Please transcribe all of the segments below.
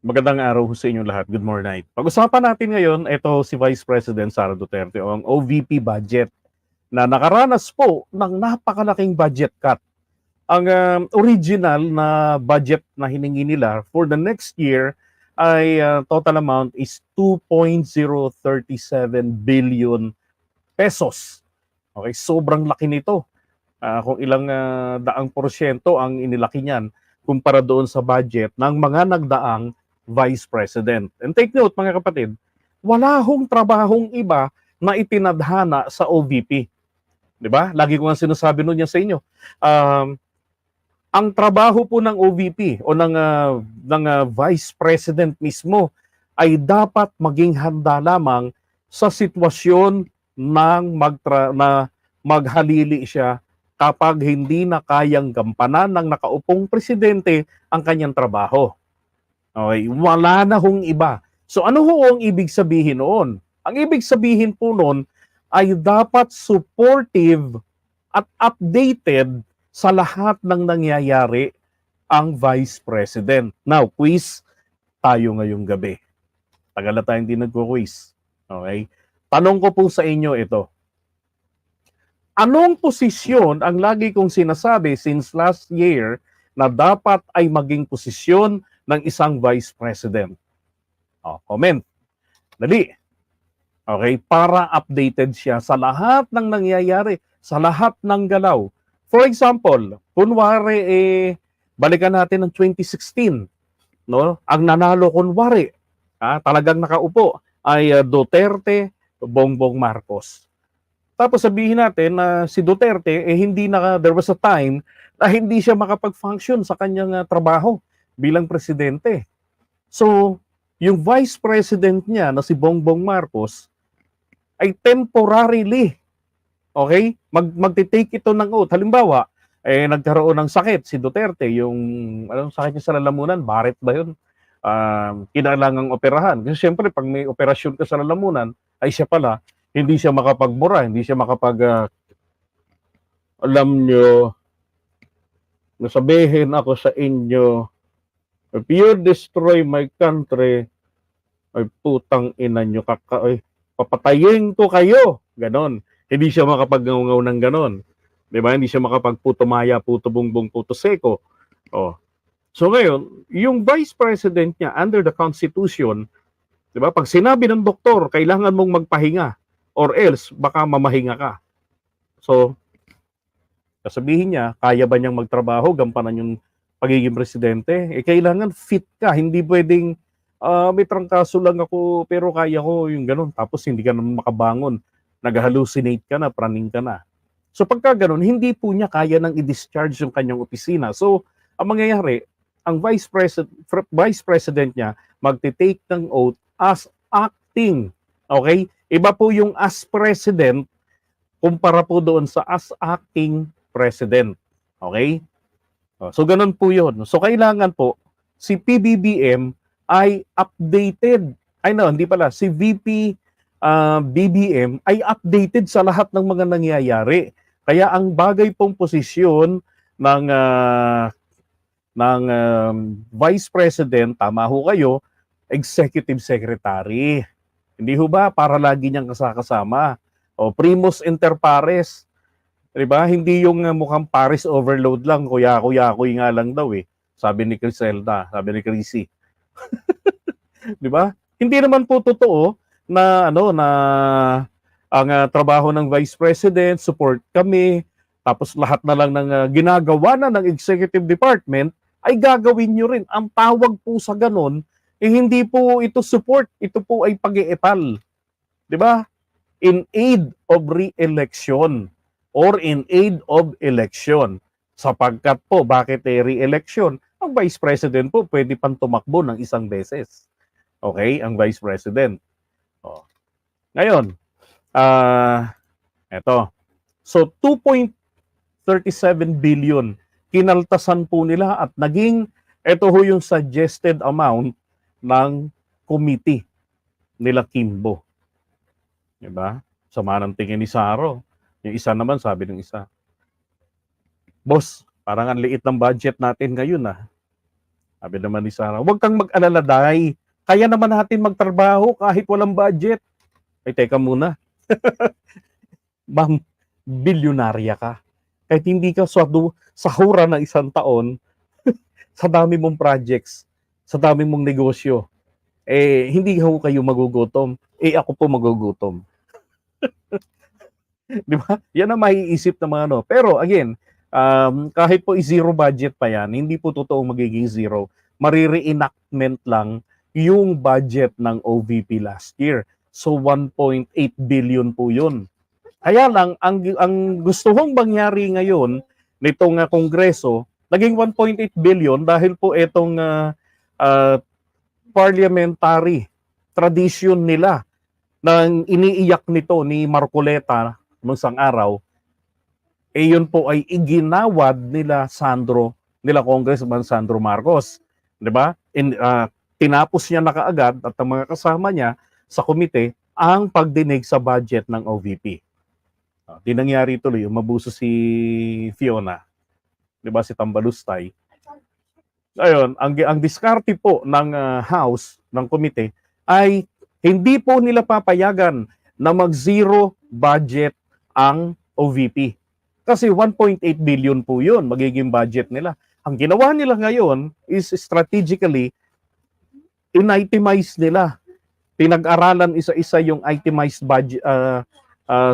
Magandang araw sa inyong lahat. Good morning. Pag-usapan natin ngayon, ito si Vice President Sara Duterte o ang OVP budget na nakaranas po ng napakalaking budget cut. Ang original na budget na hiningi nila for the next year ay total amount is 2.037 billion pesos. Okay, sobrang laki nito. Kung ilang daang porsyento ang inilaki niyan kumpara doon sa budget ng mga nagdaang Vice President. And take note mga kapatid, wala hong trabahong iba na itinadhana sa OVP. 'Di ba? Lagi ko nga sinasabi noon yan sa inyo. Ang trabaho po ng OVP o ng Vice President mismo ay dapat maging handa lamang sa sitwasyon ng na maghalili siya kapag hindi na kayang gampanan ng nakaupong presidente ang kanyang trabaho. Okay, wala na hong iba. So ano ho ang ibig sabihin noon? Ang ibig sabihin po noon ay dapat supportive at updated sa lahat ng nangyayari ang Vice President. Now, quiz tayo ngayong gabi. Tagal na tayong hindi nagko-quiz. Okay? Tanong ko po sa inyo ito. Anong posisyon ang lagi kong sinasabi since last year na dapat ay maging posisyon ng isang Vice President? Comment. Dali. Okay, para updated siya sa lahat ng nangyayari, sa lahat ng galaw. For example, kunwari balikan natin ng 2016, no? Ang nanalo kunwari, talagang nakaupo ay Duterte, Bongbong Marcos. Tapos sabihin natin na si Duterte there was a time na hindi siya makapag-function sa kanyang trabaho bilang presidente. So, yung vice president niya na si Bongbong Marcos ay temporarily, okay? Magti-take ito ng oath. Halimbawa, nagkaroon ng sakit si Duterte, yung anong sakit niya sa lalamunan, Barrett ba yun? Kinailangang operahan. Kasi siyempre, pag may operasyon ka sa lalamunan, ay siya pala, hindi siya makapagmura, hindi siya alam nyo, nasabihin ako sa inyo, if you destroy my country, ay putang ina nyo, papatayin ko kayo. Ganon. Hindi siya makapag-ngaw ng ganon. Diba? Hindi siya makapag-puto maya, puto bumbong, puto seko. Oh. So ngayon, yung vice president niya under the Constitution, diba? Pag sinabi ng doktor, kailangan mong magpahinga or else baka mamahinga ka. So, sasabihin niya, kaya ba niyang magtrabaho, gampanan yung pagiging presidente? Kailangan fit ka. Hindi pwedeng, may trangkaso lang ako, pero kaya ko yung ganun. Tapos hindi ka naman makabangon. Nag-hallucinate ka na, praning ka na. So pagka ganun, hindi po niya kaya nang i-discharge yung kanyang opisina. So, ang mangyayari, ang vice president niya magte-take ng oath as acting. Okay? Iba po yung as president kumpara po doon sa as acting president. Okay? So, ganun po yun. So, kailangan po, si PBBM ay updated. Hindi pala. Si VP BBM ay updated sa lahat ng mga nangyayari. Kaya ang bagay pong posisyon ng Vice President, tama ho kayo, Executive Secretary. Hindi ho ba? Para lagi niyang kasama. O primus inter pares. Diba? Hindi yung mukhang Paris overload lang, kuya-kuya-kuy nga lang daw eh. Sabi ni Criselda, sabi ni Chrissy. Diba? Hindi naman po totoo na ang trabaho ng Vice President, support kami, tapos lahat na lang ng ginagawa na ng Executive Department ay gagawin nyo rin. Ang tawag po sa ganun, hindi po ito support, ito po ay pag-iepal. Diba? In aid of re-election or in aid of election. Sapagkat po, bakit re-election? Ang Vice President po pwede pang tumakbo ng isang beses. Okay? Ang Vice President. Ngayon, eto. So, 2.37 billion kinaltasan po nila at naging, ito ho yung suggested amount ng committee nila Kimbo. Diba? Sama ng tingin ni Saro. Yung isa naman, sabi ng isa, boss, parang ang liit ng budget natin ngayon Sabi naman ni Sarah, huwag kang mag-alala, Day. Kaya naman natin magtrabaho kahit walang budget. Ay, teka muna. Ma'am, bilyonarya ka. Kahit hindi ka sahura ng isang taon, sa dami mong projects, sa dami mong negosyo, hindi ho kayo magugutom. Ako po magugutom. Di ba? Yan ang maiisip ng mga ano. Pero again, kahit po zero budget pa yan, hindi po totoong magiging zero. Marire-enactment lang yung budget ng OVP last year. So 1.8 billion po yun. Kaya lang, ang gusto kong mangyari ngayon nitong kongreso, naging 1.8 billion dahil po itong parliamentary tradition nila nang iniiyak nito ni Marcoleta nung isang araw, yun po ay iginawad nila Congressman Sandro Marcos. 'Di ba? Tinapos niya na kaagad at ang mga kasama niya sa komite ang pagdinig sa budget ng OVP. Di nangyari tuloy, umabuso si Fiona. 'Di ba, si Tambalustay. Ayun, ang diskarte po ng House, ng komite, ay hindi po nila papayagan na mag-zero budget ang OVP. Kasi 1.8 billion po yun, magiging budget nila. Ang ginawa nila ngayon is strategically, in-itemize nila. Pinag-aralan isa-isa yung itemized budget,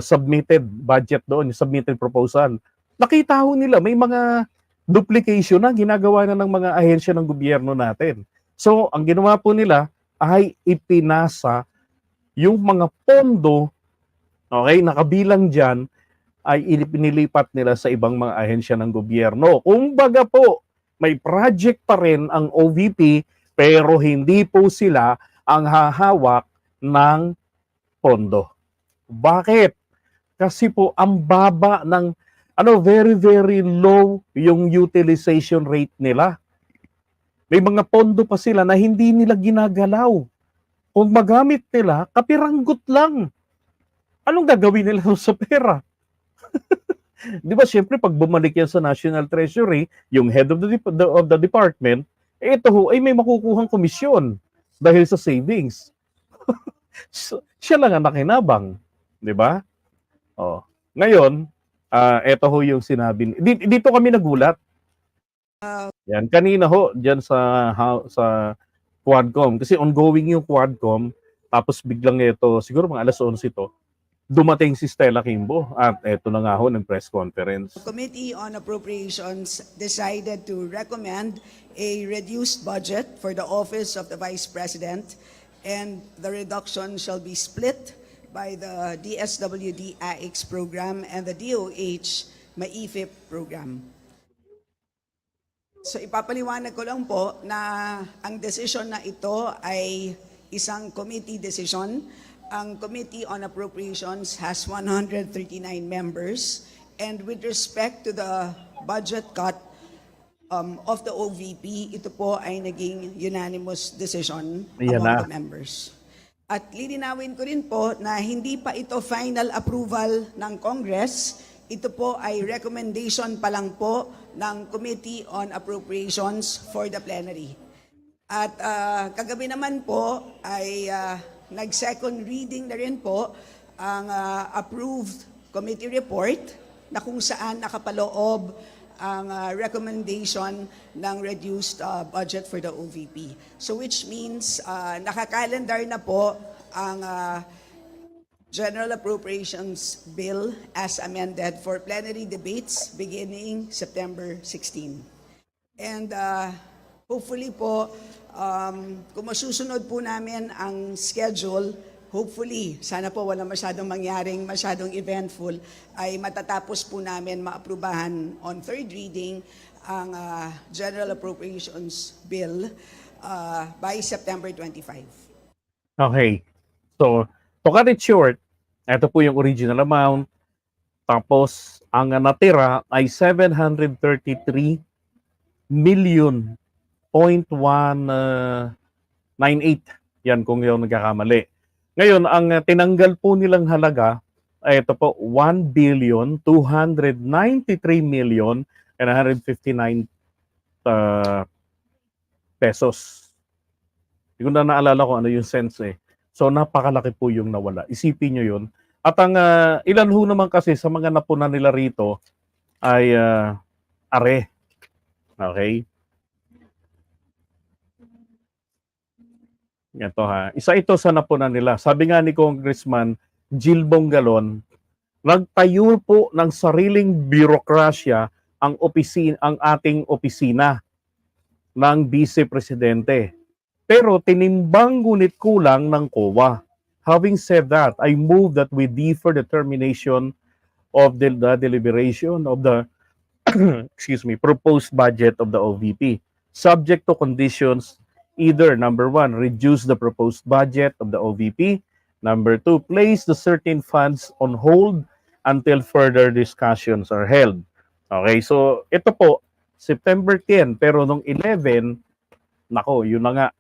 submitted budget doon, submitted proposal. Nakita ho nila, may mga duplication na ginagawa na ng mga ahensya ng gobyerno natin. So, ang ginawa po nila ay ipinasa yung mga pondo, okay, nakabilang dyan, ay inilipat nila sa ibang mga ahensya ng gobyerno. Kumbaga po, may project pa rin ang OVP, pero hindi po sila ang hahawak ng pondo. Bakit? Kasi po, ang baba ng, very, very low yung utilization rate nila. May mga pondo pa sila na hindi nila ginagalaw. Kung magamit nila, kapiranggot lang. Anong gagawin nila sa pera? Di ba, siyempre, pag bumalik yan sa National Treasury, yung head of the department, ito ho, ay may makukuhang komisyon dahil sa savings. So, siya lang ang nakinabang. Di ba? Ngayon, ito ho yung sinabi. Dito kami nagulat. Yan, kanina ho, dyan sa Quadcom. Kasi ongoing yung Quadcom. Tapos biglang ito, siguro mga alas 11 ito, dumating si Stella Kimbo. At ito na nga ho ng press conference. The Committee on Appropriations decided to recommend a reduced budget for the Office of the Vice President, and the reduction shall be split by the DSWD AIX program and the DOH MAIFIP program. So ipapaliwanag ko lang po na ang decision na ito ay isang committee decision. Ang Committee on Appropriations has 139 members, and with respect to the budget cut of the OVP, ito po ay naging unanimous decision among the members. At lilinawin ko rin po na hindi pa ito final approval ng Congress. Ito po ay recommendation pa lang po ng Committee on Appropriations for the plenary. At kagabi naman po ay nag-second reading na rin po ang approved committee report na kung saan nakapaloob ang recommendation ng reduced budget for the OVP. So which means nakakalendar na po ang General Appropriations Bill as amended for plenary debates beginning September 16. And hopefully po, kung masusunod po namin ang schedule, hopefully, sana po wala masyadong mangyaring, masyadong eventful, ay matatapos po namin maaprubahan on third reading ang General Appropriations Bill by September 25. Okay. So, to cut it short, ito po yung original amount. Tapos, ang natira ay 733 million 0.198. Yan kung yung nagkakamali. Ngayon, ang tinanggal po nilang halaga ay ito po, 1,293,159,000 pesos. Hindi ko na naalala kung ano yung cents eh. So napakalaki po yung nawala. Isipin nyo yun. At ang ilan ho naman kasi sa mga napunan nila rito ay are. Okay? Ito ha. Isa ito sa napunan nila. Sabi nga ni Congressman Jill Bongalon, nagtayo po ng sariling birokrasya ang ating opisina ng Vice Presidente. Pero tinimbang ngunit kulang ng COA. Having said that, I move that we defer the termination of the deliberation of the excuse me, proposed budget of the OVP, subject to conditions either number 1, reduce the proposed budget of the OVP, number 2, place the certain funds on hold until further discussions are held. Okay, so ito po, September 10, pero nung 11, nako, yun na nga,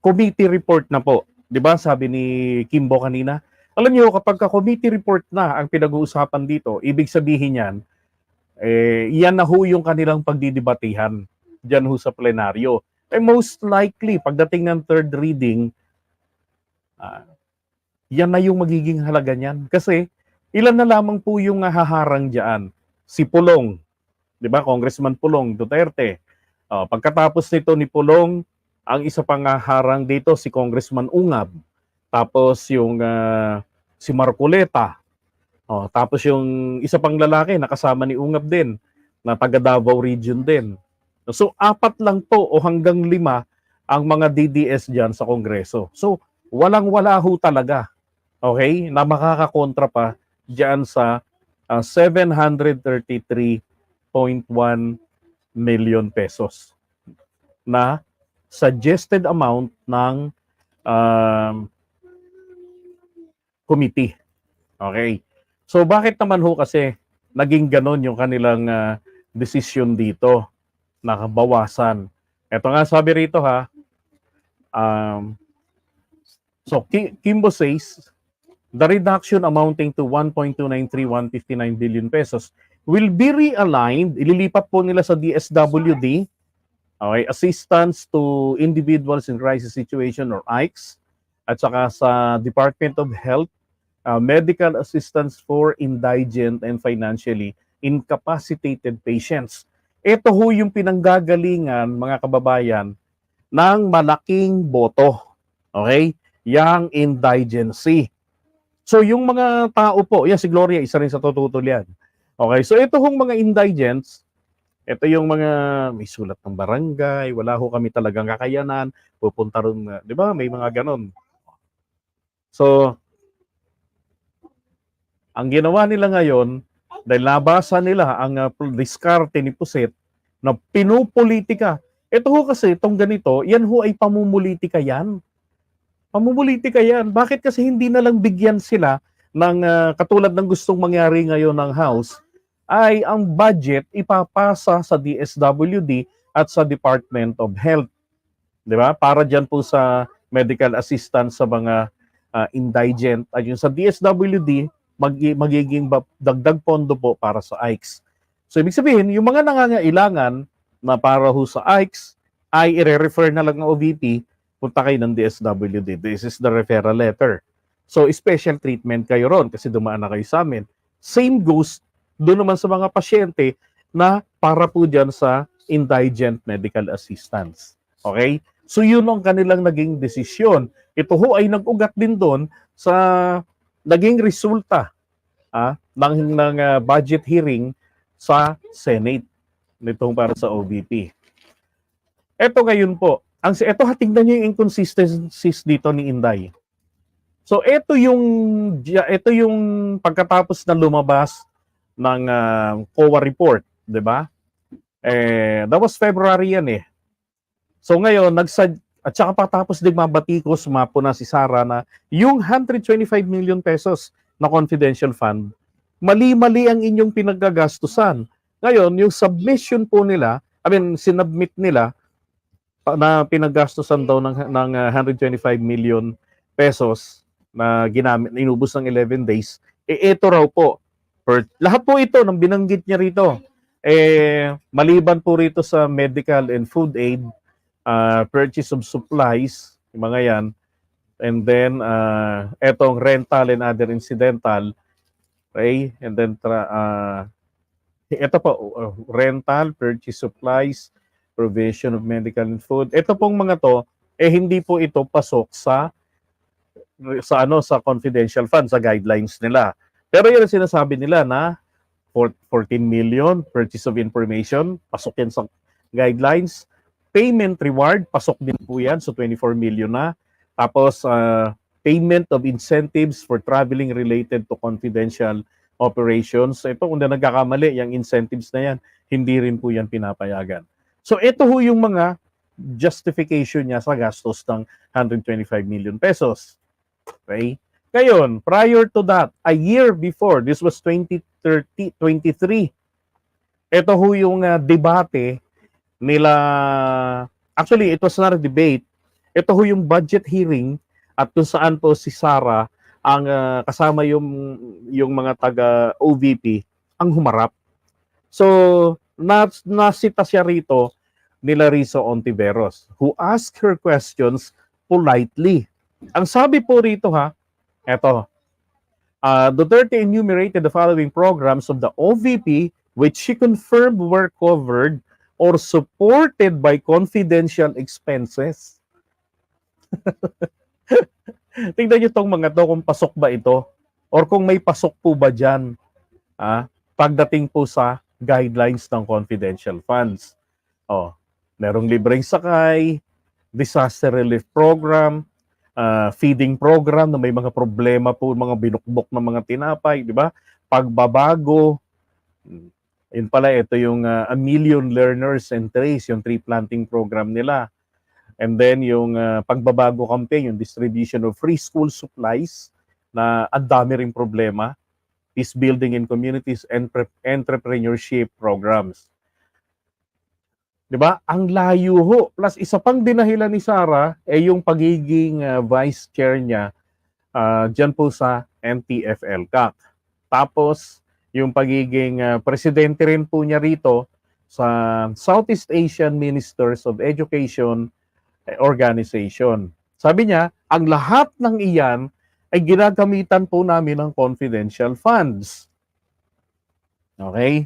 committee report na po. 'Di ba? Sabi ni Kimbo kanina. Alam niyo kapag committee report na ang pinag-uusapan dito, ibig sabihin niyan yan na ho yung kanilang pagdidebatehan diyan ho sa plenaryo. Most likely pagdating ng third reading, yan na yung magiging halaga niyan. Kasi ilan na lamang po yung haharang diyan. Si Pulong, 'di ba? Congressman Pulong Duterte. Pagkatapos nito ni Pulong, ang isa pang harang dito si Congressman Ungab. Tapos yung si Marcoleta. Tapos yung isa pang lalaki nakasama ni Ungab din na taga Davao Region din. So 4 lang po o hanggang 5 ang mga DDS diyan sa Kongreso. So walang-wala ho talaga. Okay? Na makakakontra pa diyan sa 733.1 million pesos na suggested amount ng committee. Okay. So bakit naman ho kasi naging ganon yung kanilang decision dito, nakabawasan. Ito nga sabi rito ha, so Kimbo says, the reduction amounting to 1.293159 billion pesos will be realigned, ililipat po nila sa DSWD, okay, assistance to individuals in crisis situation or AICS, at saka sa Department of Health, medical assistance for indigent and financially incapacitated patients. Ito ho yung pinanggagalingan, mga kababayan, ng malaking boto. Okay? Yang indigency. So yung mga tao po, yan si Gloria, isa rin sa tututol yan. Okay, so ito hong mga indigents, ito yung mga may sulat ng barangay, wala ho kami talagang kakayanan, pupunta rin, di ba, may mga ganon. So, ang ginawa nila ngayon, dahil nabasa nila ang diskarte ni Puset na pinupolitika. Ito ho kasi, itong ganito, yan ho ay pamumulitika yan. Pamumulitika yan. Bakit kasi hindi na lang bigyan sila ng katulad ng gustong mangyari ngayon ng House, ay ang budget ipapasa sa DSWD at sa Department of Health. Di ba? Para dyan po sa medical assistance sa mga indigent. At yung sa DSWD, magiging dagdag pondo po para sa AICS. So, ibig sabihin, yung mga nangangailangan na para ho sa AICS, ay i-refer na lang ng OVP, punta kayo ng DSWD. This is the referral letter. So, special treatment kayo ron kasi dumaan na kayo sa amin. Same goes doon naman sa mga pasyente na para po dyan sa indigent medical assistance. Okay? So, yun ang kanilang naging desisyon. Ito ho ay nag-ugat din doon sa naging resulta ng budget hearing sa Senate nitong para sa OVP. Ito ngayon po, ito tingnan niyo yung inconsistencies dito ni Inday. So ito yung pagkatapos na lumabas ng COA report, 'di ba? That was February yan eh. So ngayon at saka patapos din mabatikos mapo na si Sara na yung 125 million pesos na confidential fund, mali-mali ang inyong pinaggagastusan. Ngayon, yung submission po nila, sinubmit nila na pinaggastusan daw ng 125 million pesos na ginamit, inubos ng 11 days, ito raw po. Lahat po ito, nang binanggit niya rito, Maliban po rito sa medical and food aid, purchase of supplies, yung mga yan, and then etong rental and other incidental, okay? And then ito po, rental, purchase supplies, provision of medical and food. Ito pong mga to, hindi po ito pasok sa confidential fund, sa guidelines nila. Pero yun ang sinasabi nila na 14 million, purchase of information, pasok yan sa guidelines. Payment reward, pasok din po yan, so 24 million na. Tapos, payment of incentives for traveling related to confidential operations. Ito, kung na nagkakamali, yung incentives na yan, hindi rin po yan pinapayagan. So, ito ho yung mga justification niya sa gastos ng 125 million pesos. Okay? Ngayon, prior to that, a year before, this was 2023, ito ho yung debate nila, actually, it was not a debate, ito ho yung budget hearing at kung saan po si Sara ang kasama yung mga taga-OVP ang humarap. So, nasita siya rito nila Rizzo Ontiveros, who asked her questions politely. Ang sabi po rito eto, Duterte enumerated the following programs of the OVP which she confirmed were covered or supported by confidential expenses. Tingnan nyo itong mga to kung pasok ba ito or kung may pasok po ba dyan pagdating po sa guidelines ng confidential funds. Merong libreng sakay, disaster relief program, feeding program na may mga problema po, mga binukbok ng mga tinapay, di ba? Pagbabago, yun pala, ito yung A Million Learners and Trace, yung tree planting program nila. And then yung pagbabago campaign, yung distribution of free school supplies na ang dami ring problema, peace building in communities, and entrepreneurship programs. Diba? Ang layo ho. Plus, isa pang dinahilan ni Sara yung pagiging vice chair niya dyan po sa NTF-ELCAC. Tapos, yung pagiging presidente rin po niya rito sa Southeast Asian Ministers of Education Organization. Sabi niya, ang lahat ng iyan ay ginagamitan po namin ng confidential funds. Okay?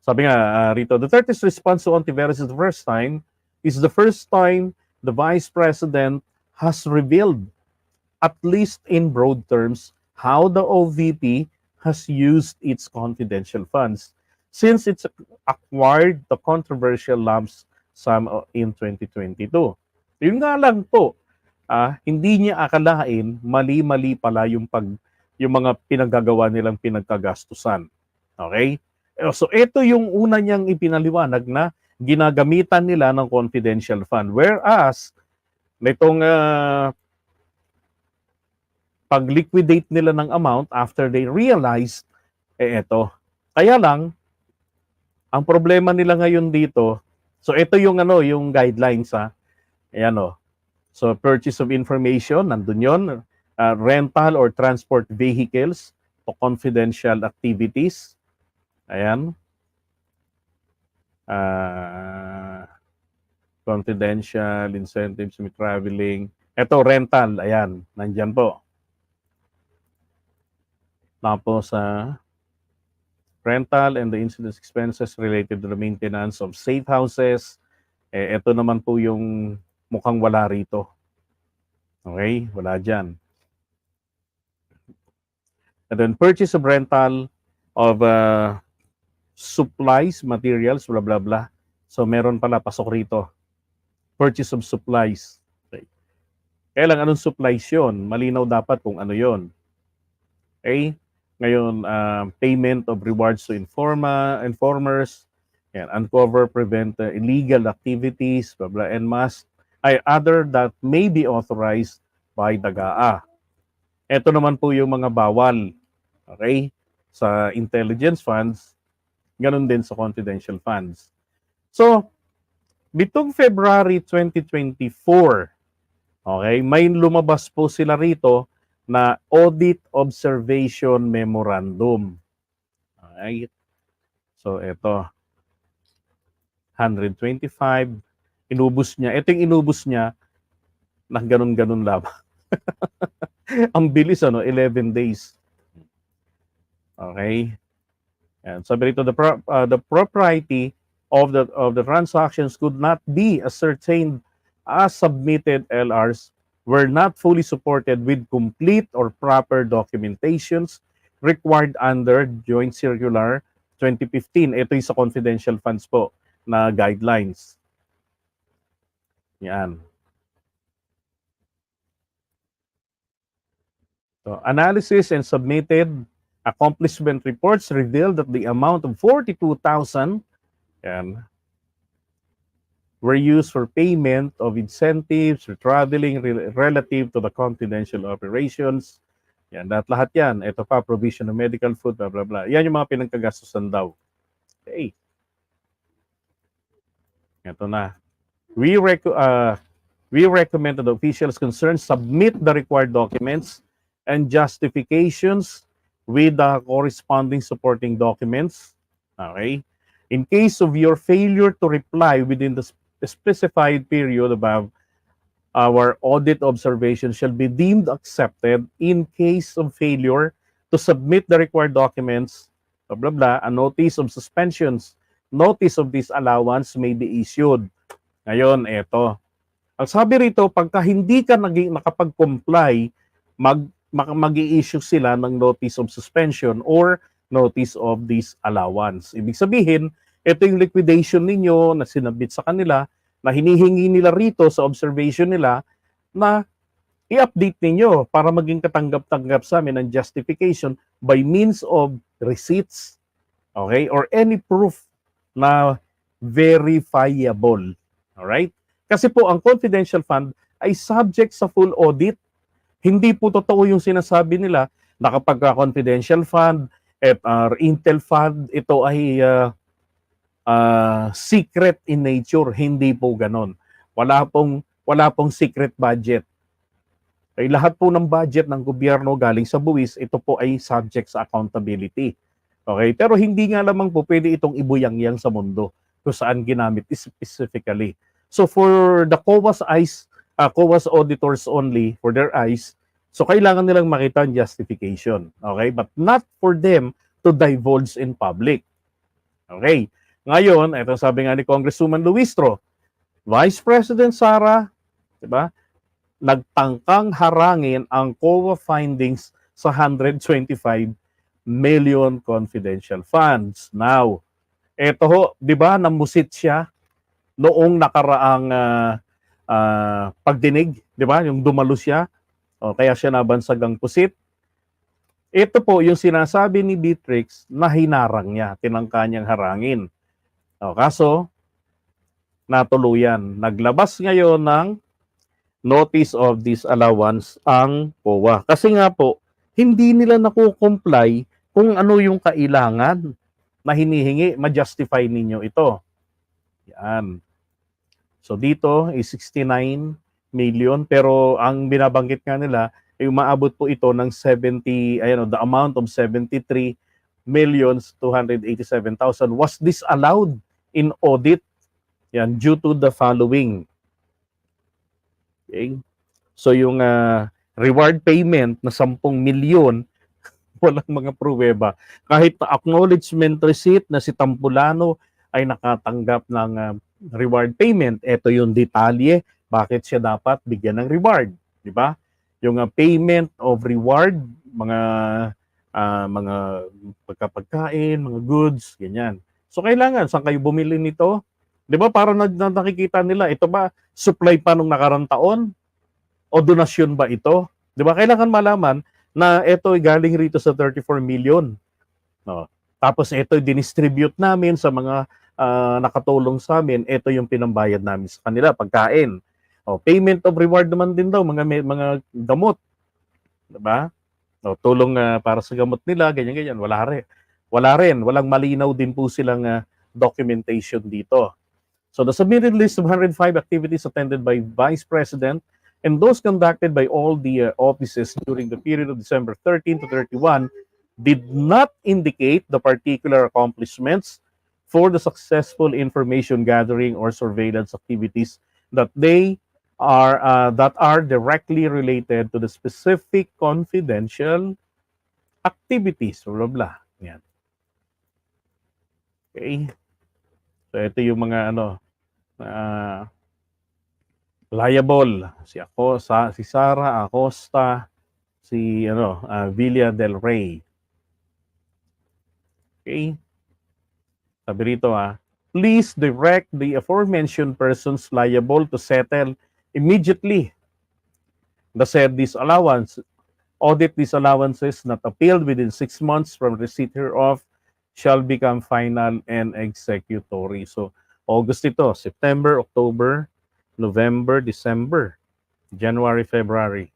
Sabi nga rito, Duterte's response to Ontiveros is the first time the Vice President has revealed, at least in broad terms, how the OVP has used its confidential funds since it's acquired the controversial lump sum in 2022. Yun nga lang po, hindi niya akalain, mali-mali pala yung mga pinaggagawa nilang pinagkagastusan. Okay? So, ito yung una niyang ipinaliwanag na ginagamitan nila ng confidential fund. Whereas, nitong pag-liquidate nila ng amount after they realized, ito. Kaya lang, ang problema nila ngayon dito, so ito yung yung guidelines Ayan So, purchase of information, nandun yun. Rental or transport vehicles to confidential activities. Ayan. Confidential, incentives, traveling. Ito, rental. Ayan, nandyan po. Tapos, rental and the incidence expenses related to the maintenance of safe houses. Ito naman po yung mukhang wala rito. Okay? Wala dyan. And then, purchase of rental of supplies, materials, blah, blah, blah. So, meron pala, pasok rito. Purchase of supplies. Okay. Kaya lang, anong supplies yun? Malinaw dapat kung ano yun. Okay? Ngayon, payment of rewards to informers, yan, uncover, prevent illegal activities, blah, blah, and other that may be authorized by the GAA. Ito naman po yung mga bawal. Okay? Sa intelligence funds, ganun din sa confidential funds. So, bitong February 2024, okay, may lumabas po sila rito na Audit Observation Memorandum. Okay? So, ito, 125. Inubos niya. Ito yung inubos niya na ganun-ganun lang. Ang bilis, ano? 11 days. Okay? And sabi rito, the propriety of the transactions could not be ascertained as submitted LRs were not fully supported with complete or proper documentations required under Joint Circular 2015. Ito yung sa confidential funds po na guidelines. Yan. So, analysis and submitted accomplishment reports revealed that the amount of 42,000 were used for payment of incentives or traveling relative to the confidential operations. Yan, lahat yan. Ito pa, provision of medical food, blah, blah, blah. Yan yung mga pinagkagastusan daw. Okay. Ito na. We recommend that the officials concerned submit the required documents and justifications with the corresponding supporting documents. Okay? In case of your failure to reply within the specified period above, our audit observation shall be deemed accepted. In case of failure to submit the required documents, blah, blah, blah, a notice of suspensions, notice of disallowance may be issued. Ngayon, eto. Ang sabi rito, pagka hindi ka nakapag-comply, mag-i-issue sila ng notice of suspension or notice of disallowance. Ibig sabihin, ito yung liquidation ninyo na sinabit sa kanila, na hinihingi nila rito sa observation nila na i-update ninyo para maging katanggap-tanggap sa amin ng justification by means of receipts, okay, or any proof na verifiable. Alright? Kasi po, ang confidential fund ay subject sa full audit. Hindi po totoo yung sinasabi nila na kapag confidential fund at intel fund, ito ay secret in nature. Hindi po ganon. Wala pong secret budget. Ay lahat po ng budget ng gobyerno galing sa buwis, ito po ay subject sa accountability. Okay? Pero hindi nga lamang po pwede itong ibuyang-yang sa mundo kung saan ginamit specifically. So for the COA's auditors only, for their eyes, so kailangan nilang makita ang justification. Okay? But not for them to divulge in public. Okay? Ngayon, ito sabi nga ni Congresswoman Luistro, Vice President Sara, di ba, nagtangkang harangin ang COA findings sa 125 million confidential funds. Now, ito ho, di ba, namusit siya noong nakaraang pagdinig, di ba, yung dumalo siya, o kaya siya nabansag ang pusit. Ito po yung sinasabi ni Beatrix na hinarang niya, tinangka niyang harangin. O, kaso, natuluyan. Naglabas ngayon ng notice of disallowance ang COA. Kasi nga po, hindi nila nakukomply kung ano yung kailangan na hinihingi, ma-justify ninyo ito. Yan. So dito is 69 million, pero ang binabanggit nga nila ay umaabot po ito ng 70, the amount of 73,287,000 was disallowed in audit. Yan, due to the following. Okay? So yung reward payment na 10 milyon, walang mga pruweba. Kahit na acknowledgement receipt na si Tampulano ay nakatanggap ng reward payment, ito yung detalye, bakit siya dapat bigyan ng reward, di ba? Yung payment of reward, mga pagkapagkain, mga goods, ganyan. So kailangan, saan kayo bumili nito? Di ba, para nakikita nila, ito ba supply pa nung nakarang taon? O donasyon ba ito? Di ba, kailangan malaman na ito ay galing rito sa 34 million. No. Tapos ito dinistribute namin sa mga nakatulong sa amin, ito yung pinambayad namin sa kanila, pagkain. O, payment of reward naman din daw, mga gamot. Diba? O, tulong para sa gamot nila, ganyan-ganyan. Wala rin. Walang malinaw din po silang documentation dito. So the submitted list of 105 activities attended by Vice President and those conducted by all the offices during the period of December 13 to 31 did not indicate the particular accomplishments for the successful information gathering or surveillance activities that that are directly related to the specific confidential activities, blah, blah. Yan. Okay. So ito yung mga liable. Si Sara Acosta, si Villa del Rey. Okay? Sabi rito please direct the aforementioned persons liable to settle immediately the said disallowance. Audit disallowances not appealed within 6 months from receipt hereof shall become final and executory. So, August ito, September, October, November, December, January, February.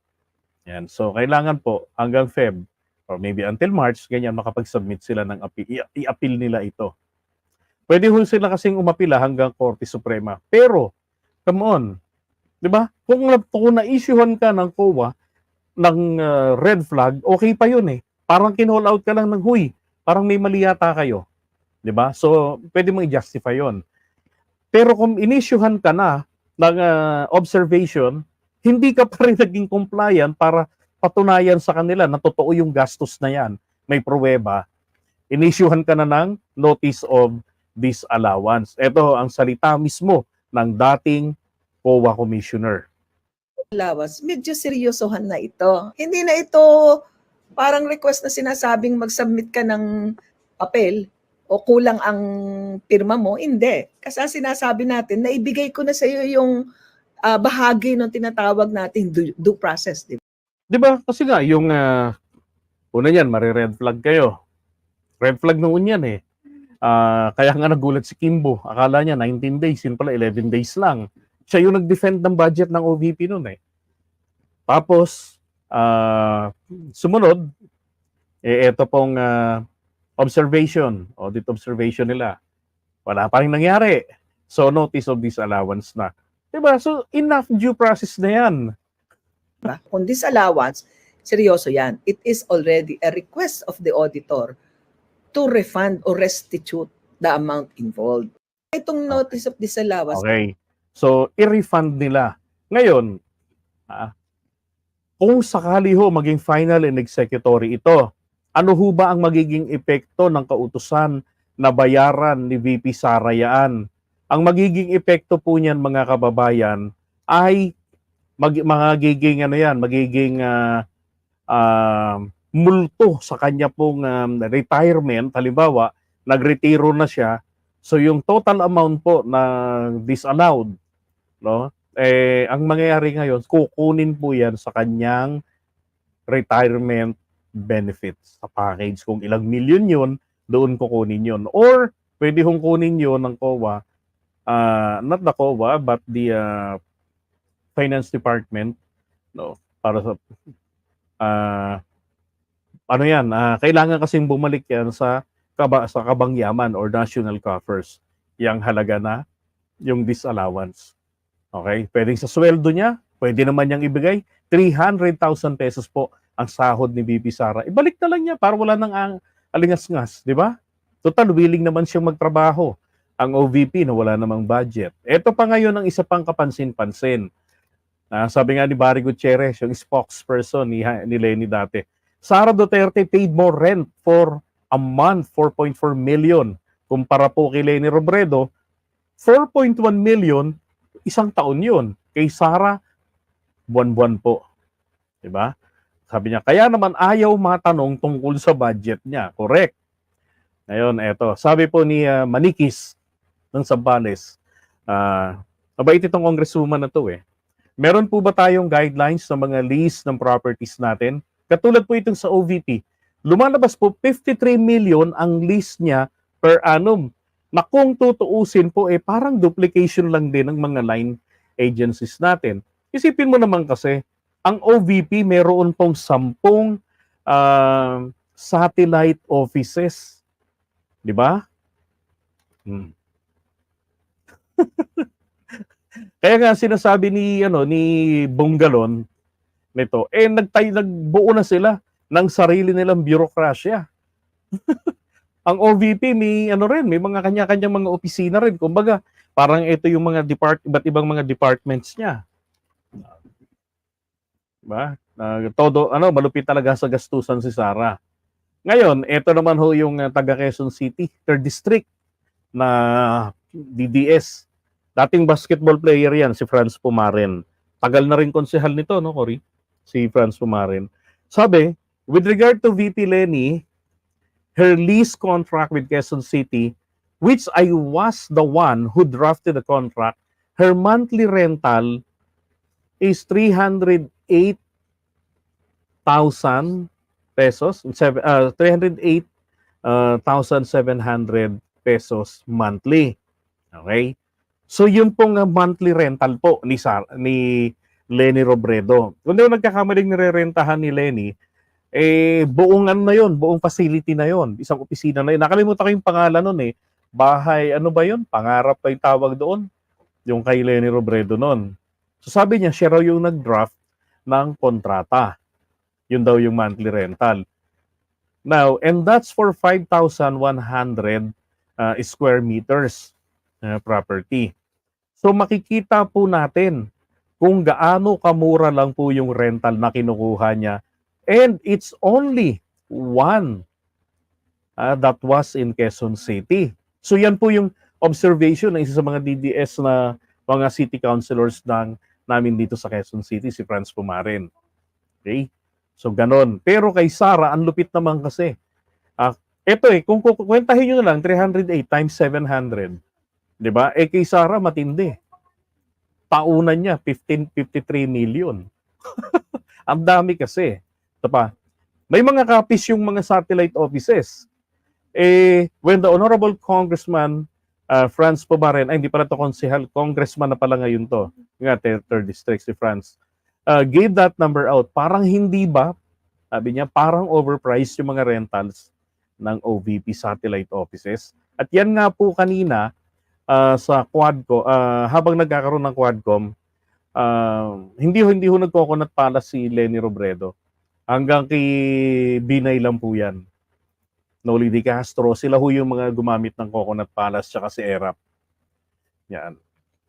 Yan. So, kailangan po hanggang Feb or maybe until March, ganyan, makapag-submit sila ng appeal. I-appeal nila ito. Pwede ho sila kasing umapila hanggang Korte Suprema. Pero, come on, di ba? Kung na-issuehan ka ng COA, ng red flag, okay pa yun eh. Parang kinall out ka lang ng huy. Parang may mali yata kayo. Di ba? So, pwede mong i-justify yun. Pero kung inissuehan ka na ng observation, hindi ka pa rin naging compliant para patunayan sa kanila na totoo yung gastos na yan. May pruweba. Inissuehan ka na ng notice of disallowance. Ito ang salita mismo ng dating COA Commissioner. Lawas, medyo seryosohan na ito. Hindi na ito parang request na sinasabing mag-submit ka ng papel o kulang ang pirma mo. Hindi. Kasi sinasabi natin na ibigay ko na sa iyo yung bahagi ng tinatawag nating due process. Di ba? Kasi nga, yung una yan, mare-red flag kayo. Red flag noon yan eh. Kaya nga nagulat si Kimbo. Akala niya 19 days, yun pala 11 days lang. Siya yung nag-defend ng budget ng OVP noon eh. Tapos, sumunod, ito pong audit observation nila. Wala pa rin nangyari. So, notice of disallowance na. Diba? So, enough due process na yan. Kung disallowance, seryoso yan. It is already a request of the auditor to refund or restitute the amount involved. Itong notice of disallowance. Okay. So, i-refund nila. Ngayon, kung sakali ho maging final and executory ito, ano ho ba ang magiging epekto ng kautusan na bayaran ni VP Sara Yaan? Ang magiging epekto po niyan, mga kababayan, ay magiging multo sa kanya pong retirement. Halimbawa, nagretiro na siya. So, yung total amount po na disallowed, no? Ang mangyayari ngayon, kukunin po yan sa kanyang retirement benefits sa package. Kung ilang milyon yun, doon kukunin yun. Or, pwede hong kunin yun ng COA, not the COA, but the Finance Department, no? Para sa, kailangan kasing bumalik yan sa kabangyaman or national coffers, yung halaga na yung disallowance. Okay? Pwedeng sa sweldo niya, pwede naman niyang ibigay 300,000 pesos po ang sahod ni VP Sara. Ibalik na lang niya para wala nang alingas-ngas, di ba? Total, willing naman siyang magtrabaho ang OVP na wala namang budget. Ito pa ngayon ang isa pang kapansin-pansin. Sabi nga ni Barry Gutierrez, yung spokesperson ni Lenny dati, Sara Duterte paid more rent for a month, 4.4 million. Kumpara po kay Lenny Robredo, 4.1 million, isang taon yun. Kay Sara, buwan-buwan po. Diba? Sabi niya, kaya naman ayaw matanong tungkol sa budget niya. Correct. Ngayon, eto. Sabi po ni Manikis ng Zambales, mabait itong congresswoman na to eh. Meron po ba tayong guidelines sa mga lease ng properties natin? Katulad po itong sa OVP. Lumalabas po 53 million ang lease niya per annum. Na kung tutuusin po, parang duplication lang din ng mga line agencies natin. Isipin mo naman kasi, ang OVP meron pong 10 satellite offices. Di ba? Kaya nga sinasabi ni Bungalon nito, nagbuo na sila ng sarili nilang bureaucracia. ang OVP may ano rin, may mga kanya-kanyang mga opisina rin. Kumbaga, parang ito yung mga iba't ibang mga departments niya. Diba? Todo, malupit talaga sa gastusan si Sara. Ngayon, ito naman ho yung taga Quezon City, 3rd District na DDS. Dating basketball player yan, si Franz Pumaren. Tagal na rin konsehal nito, no, Cory? Si Franz Pumaren. Sabi, with regard to VP Lenny, her lease contract with Quezon City, which I was the one who drafted the contract, her monthly rental is 308,000 pesos, 308,700 pesos monthly. Okay? So yun pong monthly rental po ni Lenny Robredo. Kung di ko nagkakamaling nirerentahan ni Lenny, buong ano na yun, buong facility na yun, isang opisina na yun. Nakalimutan ko yung pangalan nun eh. Bahay, ano ba yun? Pangarap pa yung tawag doon. Yung kay Lenny Robredo nun. So sabi niya, siya raw yung nag-draft ng kontrata. Yun daw yung monthly rental. Now, and that's for 5,100 square meters property. So makikita po natin kung gaano kamura lang po yung rental na kinukuha niya. And it's only one that was in Quezon City. So yan po yung observation ng isa sa mga DDS na mga city councilors namin dito sa Quezon City, si Franz Pumaren. Okay? So ganon. Pero kay Sara, ang lupit naman kasi. Ito kung kukwentahin nyo na lang, 308 times 700. Diba? Kay Sara, matindi. Paunan niya, 53 million. Ang dami kasi. Ito pa. May mga copies yung mga satellite offices. When the Honorable Congressman Franz Pumaren, hindi pala ito konsehal, congressman na pala ngayon to, nga 3rd District si Franz, gave that number out. Parang hindi ba, sabi niya, parang overpriced yung mga rentals ng OVP satellite offices. At yan nga po kanina sa Quadcom, habang nagkakaroon ng Quadcom, hindi ho nagcoconut palace si Lenny Robredo. Hanggang kay Binay lang po yan. Noli de Castro, sila ho yung mga gumamit ng Coconut Palace tsaka si Erap. Yan.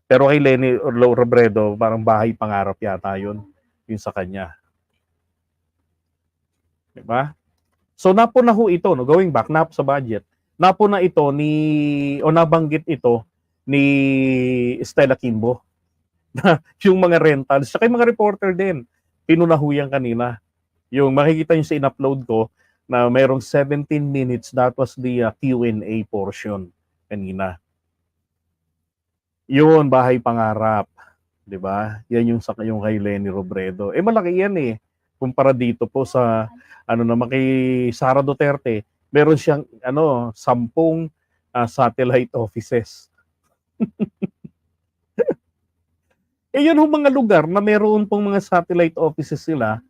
Pero kay Lenny Robredo, parang bahay pangarap yata yun sa kanya. Diba? So napuna ho ito, going back, sa budget, napuna ito nabanggit ito ni Stella Kimbo. Yung mga rentals, tsaka yung mga reporter din, pinunahuyan kanina. Yung makikita nyo sa in-upload ko, na mayroong 17 minutes, that was the Q&A portion kanina. Yun, bahay pangarap. 'Di ba? Yan yung kay Lenny Robredo. Malaki yan kumpara dito po sa naman kay Sara Duterte, meron siyang 10 satellite offices. Yun yung mga lugar na meron pong mga satellite offices sila.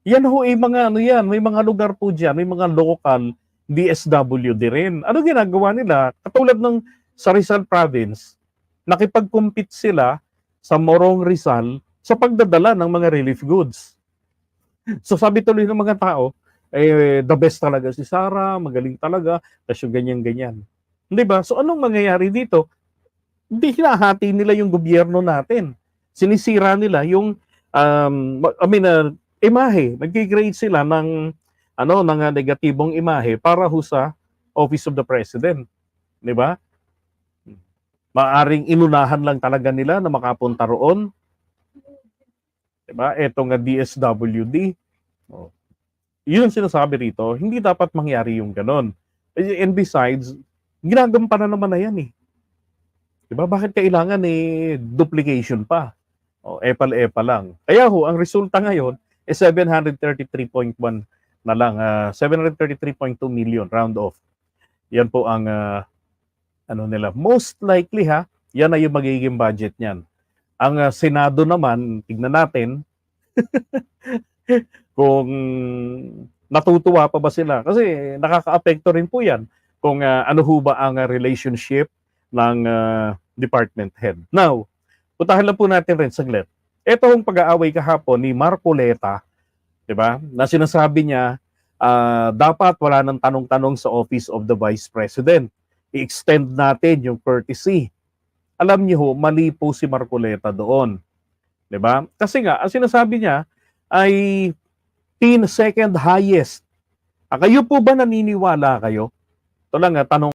Yan ho mga may mga lugar po diyan, may mga local DSWD rin. Ano ginagawa nila? Katulad ng sa Rizal Province, nakipag-compete sila sa Morong Rizal sa pagdadala ng mga relief goods. So sabi tuloy ng mga tao, the best talaga si Sara, magaling talaga, kasi ganyan-ganyan. Di ba? So anong mangyayari dito? Hindi hinahati nila yung gobyerno natin. Sinisira nila yung imahe. Nag-create sila ng negatibong imahe para ho sa Office of the President. Di ba? Maaring inunahan lang talaga nila na makapunta roon. Diba? Ito nga DSWD. Yun ang sinasabi rito, hindi dapat mangyari yung ganon. And besides, ginagampanan naman na yan Diba? Bakit kailangan duplication pa? Epal-epal lang. Kaya ang resulta ngayon, 733.1 na lang, 733.2 million, round off. Yan po ang nila. Most likely yan na yung magiging budget niyan. Ang Senado naman, tignan natin kung natutuwa pa ba sila. Kasi nakaka-apekto rin po yan kung ano ho ba ang relationship ng department head. Now, putahan lang po natin rin saglit. Ito hong pag-aaway kahapon ni Marcoleta, 'di ba? Na sinasabi niya dapat wala nang tanong-tanong sa Office of the Vice President. I-extend natin yung courtesy. Alam niyo ho, mali po si Marcoleta doon. 'Di ba? Kasi nga, ang sinasabi niya ay second highest. Kayo po ba naniniwala kayo? Ito lang, tanong